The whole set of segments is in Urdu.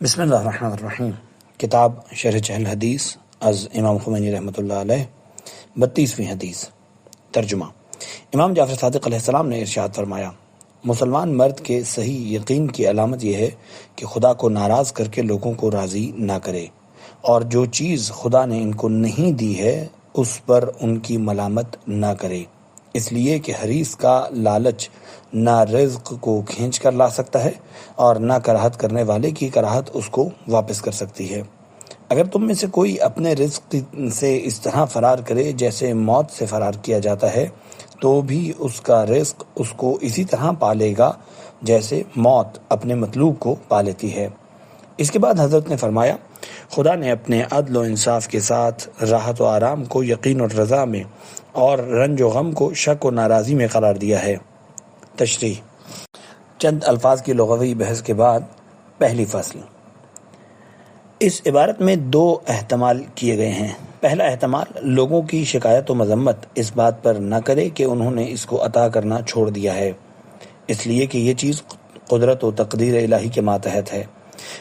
بسم اللہ الرحمن الرحیم۔ کتاب شرح چہل حدیث از امام خمینی رحمۃ اللہ علیہ، 32ویں حدیث۔ ترجمہ۔ امام جعفر صادق علیہ السلام نے ارشاد فرمایا، مسلمان مرد کے صحیح یقین کی علامت یہ ہے کہ خدا کو ناراض کر کے لوگوں کو راضی نہ کرے، اور جو چیز خدا نے ان کو نہیں دی ہے اس پر ان کی ملامت نہ کرے، اس لیے کہ حریص کا لالچ نہ رزق کو کھینچ کر لا سکتا ہے اور نہ کراہت کرنے والے کی کراہت اس کو واپس کر سکتی ہے۔ اگر تم میں سے کوئی اپنے رزق سے اس طرح فرار کرے جیسے موت سے فرار کیا جاتا ہے، تو بھی اس کا رزق اس کو اسی طرح پالے گا جیسے موت اپنے مطلوب کو پا لیتی ہے۔ اس کے بعد حضرت نے فرمایا، خدا نے اپنے عدل و انصاف کے ساتھ راحت و آرام کو یقین اور رضا میں اور رنج و غم کو شک و ناراضی میں قرار دیا ہے۔ تشریح۔ چند الفاظ کی لغوی بحث کے بعد پہلی فصل۔ اس عبارت میں دو احتمال کیے گئے ہیں۔ پہلا احتمال، لوگوں کی شکایت و مذمت اس بات پر نہ کرے کہ انہوں نے اس کو عطا کرنا چھوڑ دیا ہے، اس لیے کہ یہ چیز قدرت و تقدیر الہی کے ماتحت ہے۔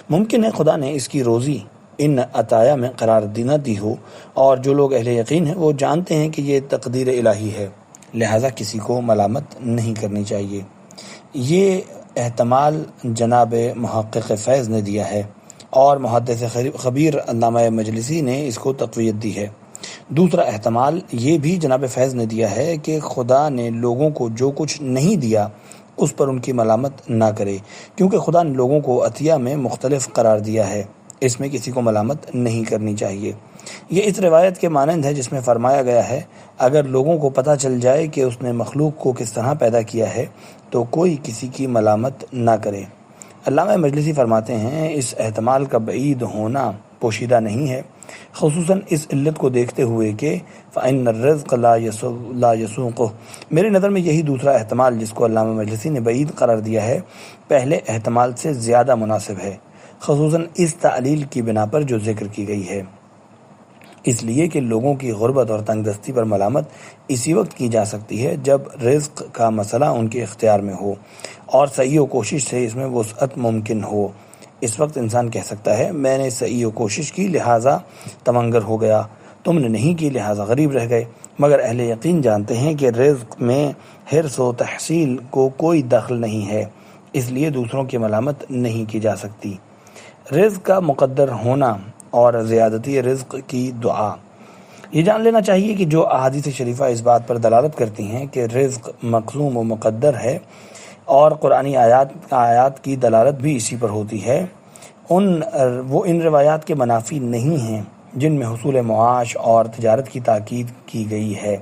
ممکن ہے خدا نے اس کی روزی ان عطایا میں قرار نہ دی ہو، اور جو لوگ اہل یقین ہیں وہ جانتے ہیں کہ یہ تقدیر الہی ہے، لہٰذا کسی کو ملامت نہیں کرنی چاہیے۔ یہ احتمال جناب محقق فیض نے دیا ہے، اور محدث خبیر علامہ مجلسی نے اس کو تقویت دی ہے۔ دوسرا احتمال یہ بھی جناب فیض نے دیا ہے کہ خدا نے لوگوں کو جو کچھ نہیں دیا اس پر ان کی ملامت نہ کرے، کیونکہ خدا نے لوگوں کو عطیہ میں مختلف قرار دیا ہے، اس میں کسی کو ملامت نہیں کرنی چاہیے۔ یہ اس روایت کے مانند ہے جس میں فرمایا گیا ہے، اگر لوگوں کو پتہ چل جائے کہ اس نے مخلوق کو کس طرح پیدا کیا ہے تو کوئی کسی کی ملامت نہ کرے۔ علامہ مجلسی فرماتے ہیں، اس احتمال کا بعید ہونا پوشیدہ نہیں ہے، خصوصاً اس علت کو دیکھتے ہوئے کہ فَإِنَّ الرِّزْقَ لَا يَسُوقُهُ۔ میرے نظر میں یہی دوسرا احتمال جس کو علامہ مجلسی نے بعید قرار دیا ہے، پہلے احتمال سے زیادہ مناسب ہے، خصوصاً اس تعلیل کی بنا پر جو ذکر کی گئی ہے، اس لیے کہ لوگوں کی غربت اور تنگ دستی پر ملامت اسی وقت کی جا سکتی ہے جب رزق کا مسئلہ ان کے اختیار میں ہو اور سعی و کوشش سے اس میں وسعت ممکن ہو۔ اس وقت انسان کہہ سکتا ہے، میں نے سعی و کوشش کی لہٰذا تمنگر ہو گیا، تم نے نہیں کی لہٰذا غریب رہ گئے، مگر اہل یقین جانتے ہیں کہ رزق میں حرص و تحصیل کو کوئی دخل نہیں ہے، اس لیے دوسروں کی ملامت نہیں کی جا سکتی۔ رزق کا مقدر ہونا اور زیادتی رزق کی دعا۔ یہ جان لینا چاہیے کہ جو احادیث شریفہ اس بات پر دلالت کرتی ہیں کہ رزق مقسوم و مقدر ہے، اور قرآنی آیات کی دلالت بھی اسی پر ہوتی ہے، وہ ان روایات کے منافی نہیں ہیں جن میں حصول معاش اور تجارت کی تاکید کی گئی ہے،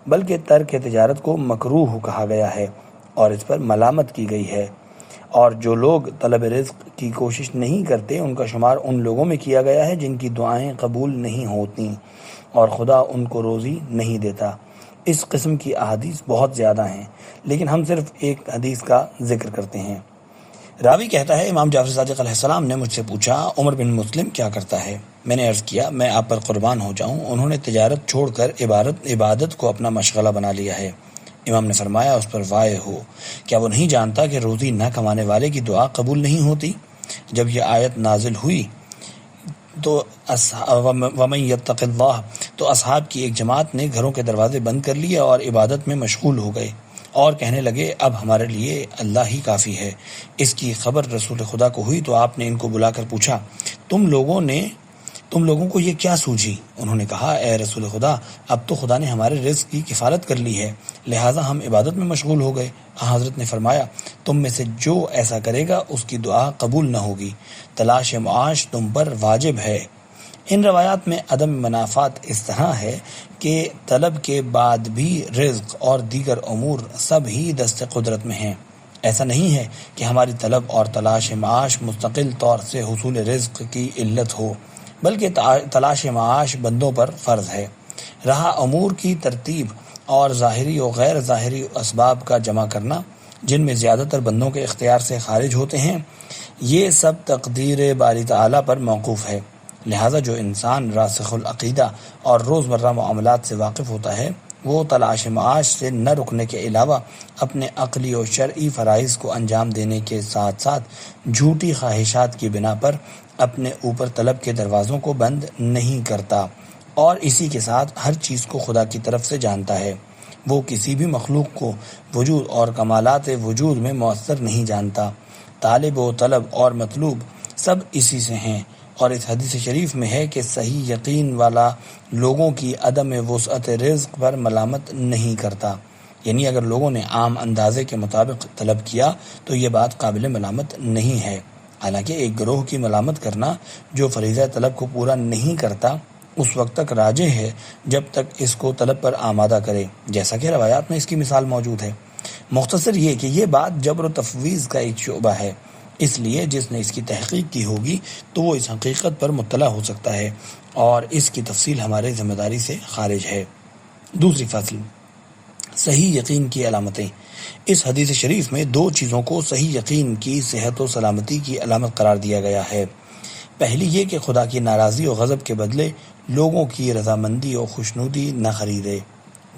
بلکہ ترک تجارت کو مکروہ کہا گیا ہے اور اس پر ملامت کی گئی ہے، اور جو لوگ طلب رزق کی کوشش نہیں کرتے ان کا شمار ان لوگوں میں کیا گیا ہے جن کی دعائیں قبول نہیں ہوتی اور خدا ان کو روزی نہیں دیتا۔ اس قسم کی احادیث بہت زیادہ ہیں، لیکن ہم صرف ایک حدیث کا ذکر کرتے ہیں۔ راوی کہتا ہے، امام جعفر صادق علیہ السلام نے مجھ سے پوچھا، عمر بن مسلم کیا کرتا ہے؟ میں نے عرض کیا، میں آپ پر قربان ہو جاؤں، انہوں نے تجارت چھوڑ کر عبادت کو اپنا مشغلہ بنا لیا ہے۔ امام نے فرمایا، اس پر وائے ہو، کیا وہ نہیں جانتا کہ روزی نہ کمانے والے کی دعا قبول نہیں ہوتی؟ جب یہ آیت نازل ہوئی تو وَمَن يَتَّقِ اللَّهَ تو اصحاب کی ایک جماعت نے گھروں کے دروازے بند کر لیے اور عبادت میں مشغول ہو گئے اور کہنے لگے، اب ہمارے لیے اللہ ہی کافی ہے۔ اس کی خبر رسول خدا کو ہوئی تو آپ نے ان کو بلا کر پوچھا، تم لوگوں کو یہ کیا سوجھی؟ انہوں نے کہا، اے رسول خدا، اب تو خدا نے ہمارے رزق کی کفالت کر لی ہے، لہٰذا ہم عبادت میں مشغول ہو گئے۔ حضرت نے فرمایا، تم میں سے جو ایسا کرے گا اس کی دعا قبول نہ ہوگی، تلاش معاش تم پر واجب ہے۔ ان روایات میں عدم منافات اس طرح ہے کہ طلب کے بعد بھی رزق اور دیگر امور سب ہی دست قدرت میں ہیں۔ ایسا نہیں ہے کہ ہماری طلب اور تلاش معاش مستقل طور سے حصول رزق کی علت ہو، بلکہ تلاش معاش بندوں پر فرض ہے۔ رہا امور کی ترتیب اور ظاہری و غیر ظاہری اسباب کا جمع کرنا، جن میں زیادہ تر بندوں کے اختیار سے خارج ہوتے ہیں، یہ سب تقدیر باری تعالیٰ پر موقوف ہے۔ لہٰذا جو انسان راسخ العقیدہ اور روزمرہ معاملات سے واقف ہوتا ہے وہ تلاش معاش سے نہ رکنے کے علاوہ اپنے عقلی و شرعی فرائض کو انجام دینے کے ساتھ ساتھ جھوٹی خواہشات کی بنا پر اپنے اوپر طلب کے دروازوں کو بند نہیں کرتا، اور اسی کے ساتھ ہر چیز کو خدا کی طرف سے جانتا ہے۔ وہ کسی بھی مخلوق کو وجود اور کمالات وجود میں مؤثر نہیں جانتا۔ طالب و طلب اور مطلوب سب اسی سے ہیں، اور اس حدیث شریف میں ہے کہ صحیح یقین والا لوگوں کی عدم وسعت رزق پر ملامت نہیں کرتا، یعنی اگر لوگوں نے عام اندازے کے مطابق طلب کیا تو یہ بات قابل ملامت نہیں ہے۔ حالانکہ ایک گروہ کی ملامت کرنا جو فریضہ طلب کو پورا نہیں کرتا اس وقت تک راجح ہے جب تک اس کو طلب پر آمادہ کرے، جیسا کہ روایات میں اس کی مثال موجود ہے۔ مختصر یہ کہ یہ بات جبر و تفویض کا ایک شعبہ ہے، اس لیے جس نے اس کی تحقیق کی ہوگی تو وہ اس حقیقت پر مطلع ہو سکتا ہے، اور اس کی تفصیل ہمارے ذمہ داری سے خارج ہے۔ دوسری فصل، صحیح یقین کی علامتیں۔ اس حدیث شریف میں دو چیزوں کو صحیح یقین کی صحت و سلامتی کی علامت قرار دیا گیا ہے۔ پہلی یہ کہ خدا کی ناراضی و غضب کے بدلے لوگوں کی رضامندی و خوشنودی نہ خریدے۔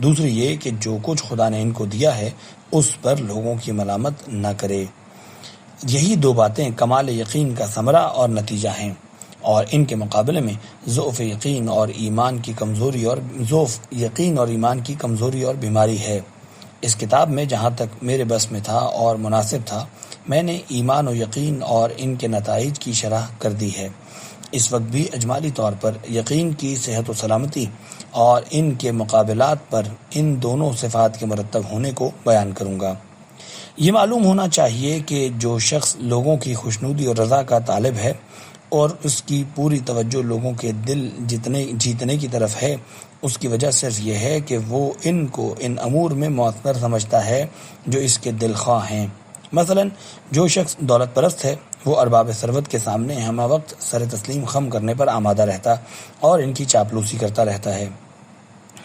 دوسری یہ کہ جو کچھ خدا نے ان کو دیا ہے اس پر لوگوں کی ملامت نہ کرے۔ یہی دو باتیں کمال یقین کا ثمرہ اور نتیجہ ہیں، اور ان کے مقابلے میں ضعف یقین اور ایمان کی کمزوری اور بیماری ہے۔ اس کتاب میں جہاں تک میرے بس میں تھا اور مناسب تھا میں نے ایمان و یقین اور ان کے نتائج کی شرح کر دی ہے۔ اس وقت بھی اجمالی طور پر یقین کی صحت و سلامتی اور ان کے مقابلات پر ان دونوں صفات کے مرتب ہونے کو بیان کروں گا۔ یہ معلوم ہونا چاہیے کہ جو شخص لوگوں کی خوشنودی اور رضا کا طالب ہے اور اس کی پوری توجہ لوگوں کے دل جیتنے کی طرف ہے، اس کی وجہ صرف یہ ہے کہ وہ ان کو ان امور میں مؤثر سمجھتا ہے جو اس کے دل خواہ ہیں۔ مثلا جو شخص دولت پرست ہے وہ ارباب ثروت کے سامنے ہمہ وقت سر تسلیم خم کرنے پر آمادہ رہتا اور ان کی چاپلوسی کرتا رہتا ہے،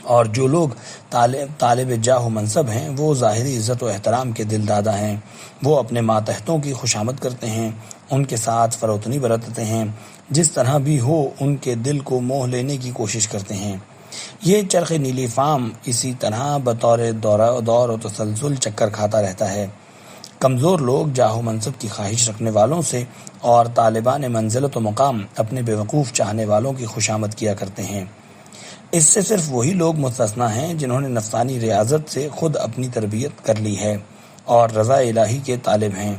اور جو لوگ طالب جاہ و منصب ہیں وہ ظاہری عزت و احترام کے دل دادا ہیں، وہ اپنے ماتحتوں کی خوشامد کرتے ہیں، ان کے ساتھ فروتنی برتتے ہیں، جس طرح بھی ہو ان کے دل کو موہ لینے کی کوشش کرتے ہیں۔ یہ چرخ نیلی فام اسی طرح بطور دور و تسلسل چکر کھاتا رہتا ہے۔ کمزور لوگ جاہ و منصب کی خواہش رکھنے والوں سے اور طالبان منزلت و مقام اپنے بیوقوف چاہنے والوں کی خوشامد کیا کرتے ہیں۔ اس سے صرف وہی لوگ مستثنیٰ ہیں جنہوں نے نفسانی ریاضت سے خود اپنی تربیت کر لی ہے اور رضا الہی کے طالب ہیں،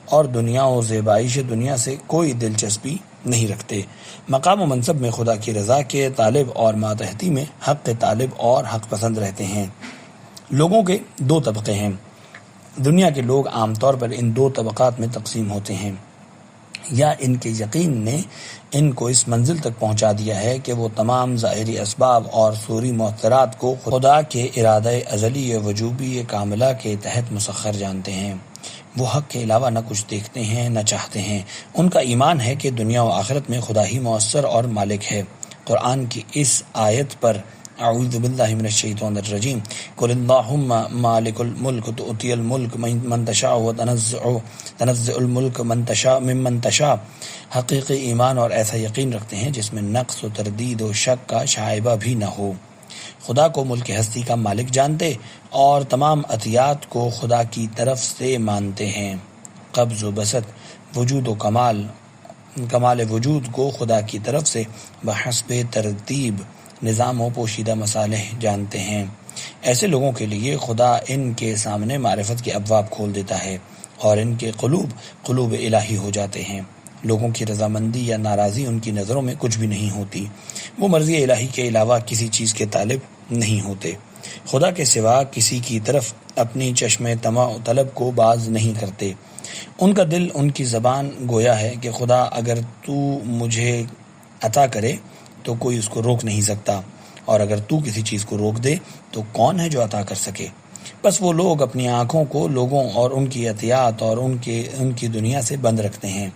اور دنیا و زیبائش دنیا سے کوئی دلچسپی نہیں رکھتے۔ مقام و منصب میں خدا کی رضا کے طالب اور ماتحتی میں حق طالب اور حق پسند رہتے ہیں۔ لوگوں کے دو طبقے ہیں۔ دنیا کے لوگ عام طور پر ان دو طبقات میں تقسیم ہوتے ہیں، یا ان کے یقین نے ان کو اس منزل تک پہنچا دیا ہے کہ وہ تمام ظاہری اسباب اور صوری مؤثرات کو خدا کے ارادہ ازلی وجوبی کاملہ کے تحت مسخر جانتے ہیں۔ وہ حق کے علاوہ نہ کچھ دیکھتے ہیں نہ چاہتے ہیں۔ ان کا ایمان ہے کہ دنیا و آخرت میں خدا ہی مؤثر اور مالک ہے۔ قرآن کی اس آیت پر اعوذ باللہ من الشیطان الرجیم قل اللہم مالک الملک تؤتی الملک من تشاء وتنزع الملک ممن تشاء حقیقی ایمان اور ایسا یقین رکھتے ہیں جس میں نقص و تردید و شک کا شائبہ بھی نہ ہو۔ خدا کو ملک ہستی کا مالک جانتے اور تمام عطیات کو خدا کی طرف سے مانتے ہیں۔ قبض و بسط، وجود و کمال وجود کو خدا کی طرف سے بحسب ترتیب نظام و پوشیدہ مصالح جانتے ہیں۔ ایسے لوگوں کے لیے خدا ان کے سامنے معرفت کے ابواب کھول دیتا ہے اور ان کے قلوب الہی ہو جاتے ہیں۔ لوگوں کی رضامندی یا ناراضی ان کی نظروں میں کچھ بھی نہیں ہوتی۔ وہ مرضی الہی کے علاوہ کسی چیز کے طالب نہیں ہوتے۔ خدا کے سوا کسی کی طرف اپنی چشم طمع و طلب کو باز نہیں کرتے۔ ان کا دل، ان کی زبان گویا ہے کہ خدا اگر تو مجھے عطا کرے تو کوئی اس کو روک نہیں سکتا، اور اگر تو کسی چیز کو روک دے تو کون ہے جو عطا کر سکے۔ بس وہ لوگ اپنی آنکھوں کو لوگوں اور ان کی عطیات اور ان کی دنیا سے بند رکھتے ہیں،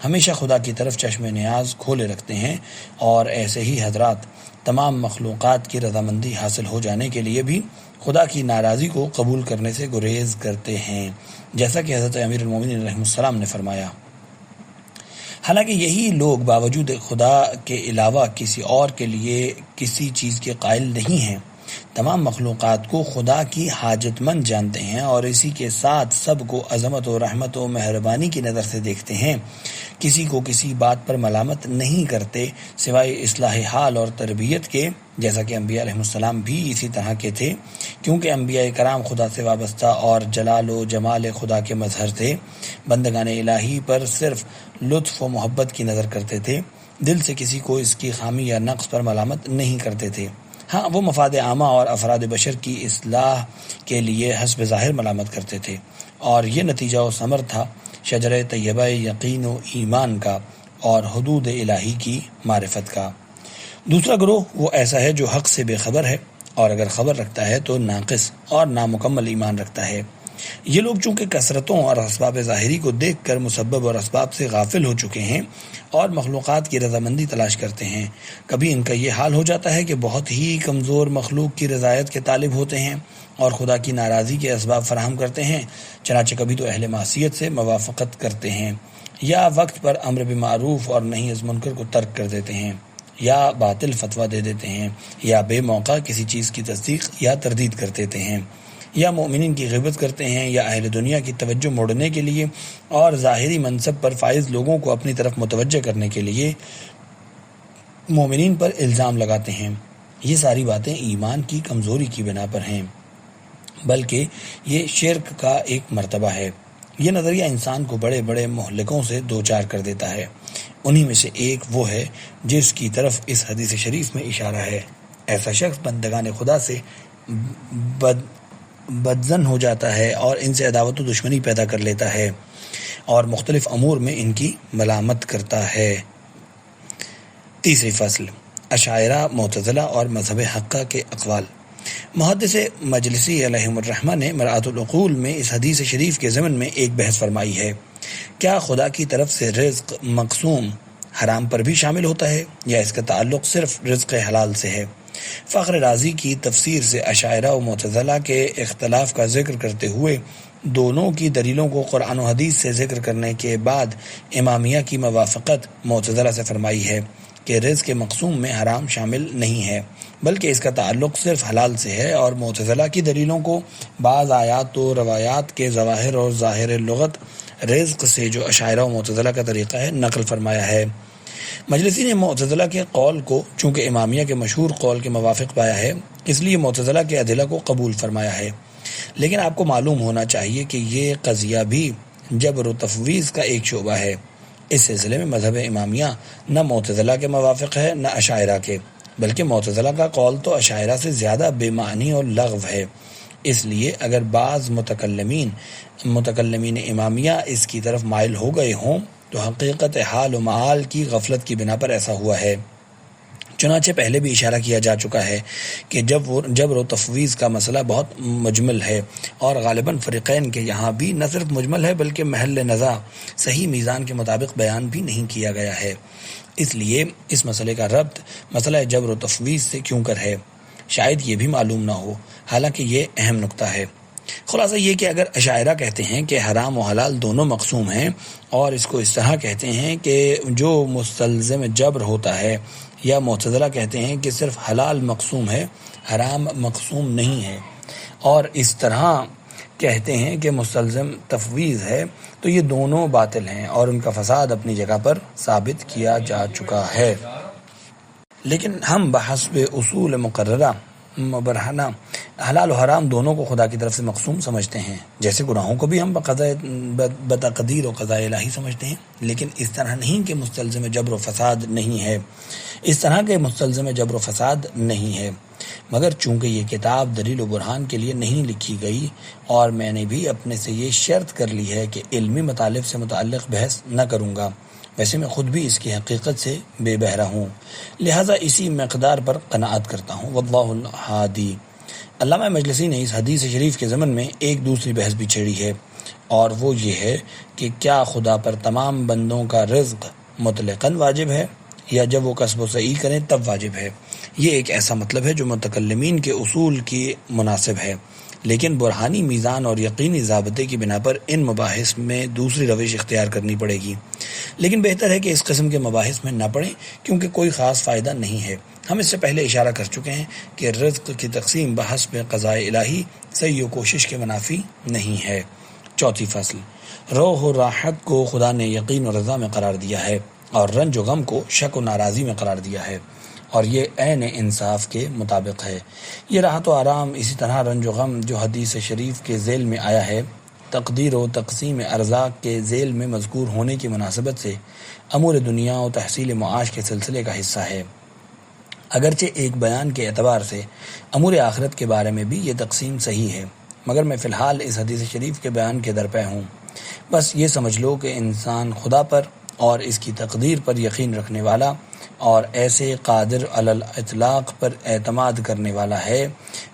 ہمیشہ خدا کی طرف چشم نیاز کھولے رکھتے ہیں، اور ایسے ہی حضرات تمام مخلوقات کی رضامندی حاصل ہو جانے کے لیے بھی خدا کی ناراضی کو قبول کرنے سے گریز کرتے ہیں، جیسا کہ حضرت امیر المومنین علیہ السلام نے فرمایا۔ حالانکہ یہی لوگ باوجود خدا کے علاوہ کسی اور کے لیے کسی چیز کے قائل نہیں ہیں، تمام مخلوقات کو خدا کی حاجت مند جانتے ہیں اور اسی کے ساتھ سب کو عظمت و رحمت و مہربانی کی نظر سے دیکھتے ہیں۔ کسی کو کسی بات پر ملامت نہیں کرتے سوائے اصلاح حال اور تربیت کے، جیسا کہ انبیاء علیہ السلام بھی اسی طرح کے تھے، کیونکہ انبیاء کرام خدا سے وابستہ اور جلال و جمال خدا کے مظہر تھے۔ بندگان الہی پر صرف لطف و محبت کی نظر کرتے تھے، دل سے کسی کو اس کی خامی یا نقص پر ملامت نہیں کرتے تھے۔ ہاں، وہ مفاد عامہ اور افراد بشر کی اصلاح کے لیے حسب ظاہر ملامت کرتے تھے، اور یہ نتیجہ و ثمر تھا شجرہ طیبہ یقین و ایمان کا اور حدود الہی کی معرفت کا۔ دوسرا گروہ وہ ایسا ہے جو حق سے بے خبر ہے، اور اگر خبر رکھتا ہے تو ناقص اور نامکمل ایمان رکھتا ہے۔ یہ لوگ چونکہ کثرتوں اور اسباب ظاہری کو دیکھ کر مسبب اور اسباب سے غافل ہو چکے ہیں اور مخلوقات کی رضامندی تلاش کرتے ہیں، کبھی ان کا یہ حال ہو جاتا ہے کہ بہت ہی کمزور مخلوق کی رضایت کے طالب ہوتے ہیں اور خدا کی ناراضی کے اسباب فراہم کرتے ہیں، چنانچہ کبھی تو اہل معصیت سے موافقت کرتے ہیں، یا وقت پر امر بالمعروف اور نہی از منکر کو ترک کر دیتے ہیں، یا باطل فتویٰ دے دیتے ہیں، یا بے موقع کسی چیز کی تصدیق یا تردید کر دیتے ہیں، یا مومنین کی غیبت کرتے ہیں، یا اہل دنیا کی توجہ موڑنے کے لیے اور ظاہری منصب پر فائز لوگوں کو اپنی طرف متوجہ کرنے کے لیے مومنین پر الزام لگاتے ہیں۔ یہ ساری باتیں ایمان کی کمزوری کی بنا پر ہیں، بلکہ یہ شرک کا ایک مرتبہ ہے۔ یہ نظریہ انسان کو بڑے بڑے مہلکوں سے دوچار کر دیتا ہے۔ انہی میں سے ایک وہ ہے جس کی طرف اس حدیث شریف میں اشارہ ہے۔ ایسا شخص بندگان خدا سے بدظن ہو جاتا ہے اور ان سے عداوت و دشمنی پیدا کر لیتا ہے اور مختلف امور میں ان کی ملامت کرتا ہے۔ تیسری فصل، اشاعرہ، معتزلہ اور مذہب حقہ کے اقوال۔ محدث مجلسی علیہم الرحمہ نے مرآۃ العقول میں اس حدیث شریف کے ضمن میں ایک بحث فرمائی ہے۔ کیا خدا کی طرف سے رزق مقسوم حرام پر بھی شامل ہوتا ہے یا اس کا تعلق صرف رزق حلال سے ہے؟ فخر رازی کی تفسیر سے اشاعرہ و معتزلہ کے اختلاف کا ذکر کرتے ہوئے دونوں کی دلیلوں کو قرآن و حدیث سے ذکر کرنے کے بعد امامیہ کی موافقت معتزلہ سے فرمائی ہے کہ رزق مقسوم میں حرام شامل نہیں ہے بلکہ اس کا تعلق صرف حلال سے ہے، اور معتزلہ کی دلیلوں کو بعض آیات و روایات کے ظواہر اور ظاہر لغت رزق سے جو اشاعرہ و معتزلہ کا طریقہ ہے نقل فرمایا ہے۔ مجلسی نے معتزلہ کے قول کو چونکہ امامیہ کے مشہور قول کے موافق پایا ہے، اس لیے معتزلہ کے ادلہ کو قبول فرمایا ہے، لیکن آپ کو معلوم ہونا چاہیے کہ یہ قضیہ بھی جبر و تفویض کا ایک شعبہ ہے۔ اس سلسلے میں مذہب امامیہ نہ معتزلہ کے موافق ہے نہ اشاعرہ کے، بلکہ معتزلہ کا قول تو اشاعرہ سے زیادہ بے معنی اور لغو ہے۔ اس لیے اگر بعض متکلمین امامیہ اس کی طرف مائل ہو گئے ہوں تو حقیقت حال و معال کی غفلت کی بنا پر ایسا ہوا ہے۔ چنانچہ پہلے بھی اشارہ کیا جا چکا ہے کہ جبر و تفویض کا مسئلہ بہت مجمل ہے، اور غالباً فریقین کے یہاں بھی نہ صرف مجمل ہے بلکہ محل نزاع صحیح میزان کے مطابق بیان بھی نہیں کیا گیا ہے۔ اس لیے اس مسئلے کا ربط مسئلہ جبر و تفویض سے کیوں کر ہے، شاید یہ بھی معلوم نہ ہو، حالانکہ یہ اہم نکتہ ہے۔ خلاصہ یہ کہ اگر اشاعرہ کہتے ہیں کہ حرام و حلال دونوں مقسوم ہیں، اور اس کو اس طرح کہتے ہیں کہ جو مستلزم جبر ہوتا ہے، یا معتزلہ کہتے ہیں کہ صرف حلال مقسوم ہے، حرام مقسوم نہیں ہے، اور اس طرح کہتے ہیں کہ مستلزم تفویض ہے، تو یہ دونوں باطل ہیں اور ان کا فساد اپنی جگہ پر ثابت کیا جا چکا ہے۔ لیکن ہم بحسب اصول مقررہ مبرہنہ حلال و حرام دونوں کو خدا کی طرف سے مقسوم سمجھتے ہیں، جیسے گناہوں کو بھی ہم بتقدیر و قضاء الہی سمجھتے ہیں، لیکن اس طرح نہیں کہ مستلزم جبر و فساد نہیں ہے، اس طرح کے مستلزم جبر و فساد نہیں ہے، مگر چونکہ یہ کتاب دلیل و برہان کے لیے نہیں لکھی گئی اور میں نے بھی اپنے سے یہ شرط کر لی ہے کہ علمی مطالب سے متعلق بحث نہ کروں گا، ویسے میں خود بھی اس کی حقیقت سے بے بہرہ ہوں، لہٰذا اسی مقدار پر قناعت کرتا ہوں، واللہ الہادی۔ علامہ مجلسی نے اس حدیث شریف کے ضمن میں ایک دوسری بحث بھی چھیڑی ہے، اور وہ یہ ہے کہ کیا خدا پر تمام بندوں کا رزق مطلقاً واجب ہے یا جب وہ کسب و سعی کریں تب واجب ہے؟ یہ ایک ایسا مطلب ہے جو متکلمین کے اصول کی مناسب ہے، لیکن برہانی میزان اور یقینی ضابطے کی بنا پر ان مباحث میں دوسری روش اختیار کرنی پڑے گی، لیکن بہتر ہے کہ اس قسم کے مباحث میں نہ پڑیں کیونکہ کوئی خاص فائدہ نہیں ہے۔ ہم اس سے پہلے اشارہ کر چکے ہیں کہ رزق کی تقسیم بحسب قضاء الہی سعی و کوشش کے منافی نہیں ہے۔ چوتھی فصل، روح و راحت کو خدا نے یقین و رضا میں قرار دیا ہے اور رنج و غم کو شک و ناراضی میں قرار دیا ہے، اور یہ عین انصاف کے مطابق ہے۔ یہ راحت و آرام، اسی طرح رنج و غم جو حدیث شریف کے ذیل میں آیا ہے، تقدیر و تقسیم ارزاق کے ذیل میں مذکور ہونے کی مناسبت سے امور دنیا و تحصیل معاش کے سلسلے کا حصہ ہے۔ اگرچہ ایک بیان کے اعتبار سے امور آخرت کے بارے میں بھی یہ تقسیم صحیح ہے، مگر میں فی الحال اس حدیث شریف کے بیان کے درپے ہوں۔ بس یہ سمجھ لو کہ انسان خدا پر اور اس کی تقدیر پر یقین رکھنے والا اور ایسے قادر علی الاطلاق پر اعتماد کرنے والا ہے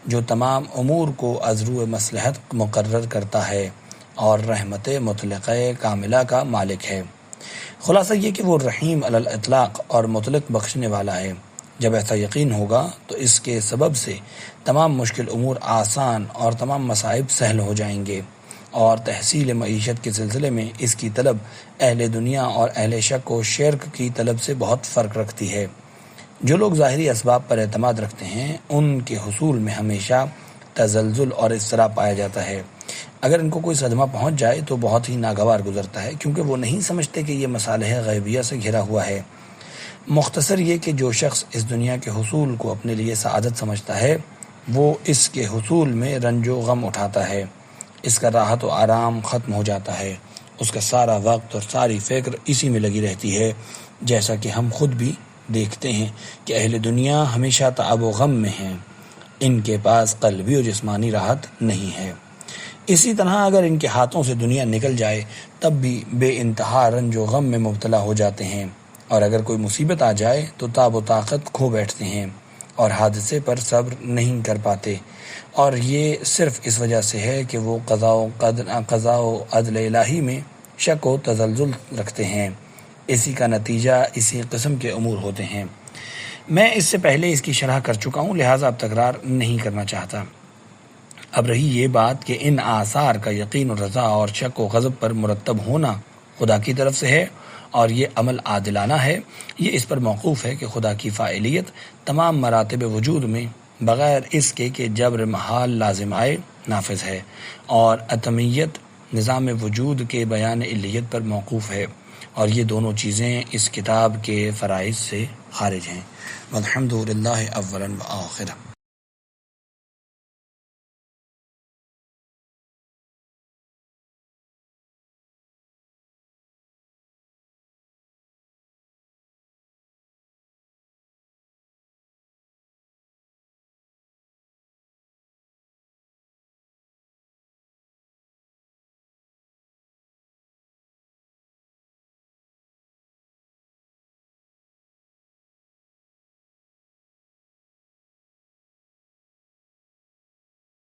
جو تمام امور کو از روئے مصلحت مقرر کرتا ہے اور رحمت مطلقہ کاملہ کا مالک ہے۔ خلاصہ یہ کہ وہ رحیم علی الاطلاق اور مطلق بخشنے والا ہے۔ جب ایسا یقین ہوگا تو اس کے سبب سے تمام مشکل امور آسان اور تمام مصائب سہل ہو جائیں گے، اور تحصیل معیشت کے سلسلے میں اس کی طلب اہل دنیا اور اہل شک و شرک کی طلب سے بہت فرق رکھتی ہے۔ جو لوگ ظاہری اسباب پر اعتماد رکھتے ہیں ان کے حصول میں ہمیشہ تزلزل اور اضطراب پایا جاتا ہے۔ اگر ان کو کوئی صدمہ پہنچ جائے تو بہت ہی ناگوار گزرتا ہے، کیونکہ وہ نہیں سمجھتے کہ یہ مصالح غیبیہ سے گھرا ہوا ہے۔ مختصر یہ کہ جو شخص اس دنیا کے حصول کو اپنے لیے سعادت سمجھتا ہے وہ اس کے حصول میں رنج و غم اٹھاتا ہے، اس کا راحت و آرام ختم ہو جاتا ہے، اس کا سارا وقت اور ساری فکر اسی میں لگی رہتی ہے، جیسا کہ ہم خود بھی دیکھتے ہیں کہ اہل دنیا ہمیشہ تعب و غم میں ہیں، ان کے پاس قلبی و جسمانی راحت نہیں ہے۔ اسی طرح اگر ان کے ہاتھوں سے دنیا نکل جائے تب بھی بے انتہا رنج و غم میں مبتلا ہو جاتے ہیں، اور اگر کوئی مصیبت آ جائے تو تاب و طاقت کھو بیٹھتے ہیں اور حادثے پر صبر نہیں کر پاتے، اور یہ صرف اس وجہ سے ہے کہ وہ قضاء و عدل الہی میں شک و تزلزل رکھتے ہیں۔ اسی کا نتیجہ اسی قسم کے امور ہوتے ہیں۔ میں اس سے پہلے اس کی شرح کر چکا ہوں، لہٰذا اب تکرار نہیں کرنا چاہتا۔ اب رہی یہ بات کہ ان آثار کا یقین و رضا اور شک و غضب پر مرتب ہونا خدا کی طرف سے ہے، اور یہ عمل عادلانہ ہے۔ یہ اس پر موقوف ہے کہ خدا کی فاعلیت تمام مراتب وجود میں بغیر اس کے کہ جبر محال لازم آئے نافذ ہے، اور اتمیت نظام وجود کے بیان علیت پر موقوف ہے، اور یہ دونوں چیزیں اس کتاب کے فرائض سے خارج ہیں۔ والحمد للہ اولا و آخرا۔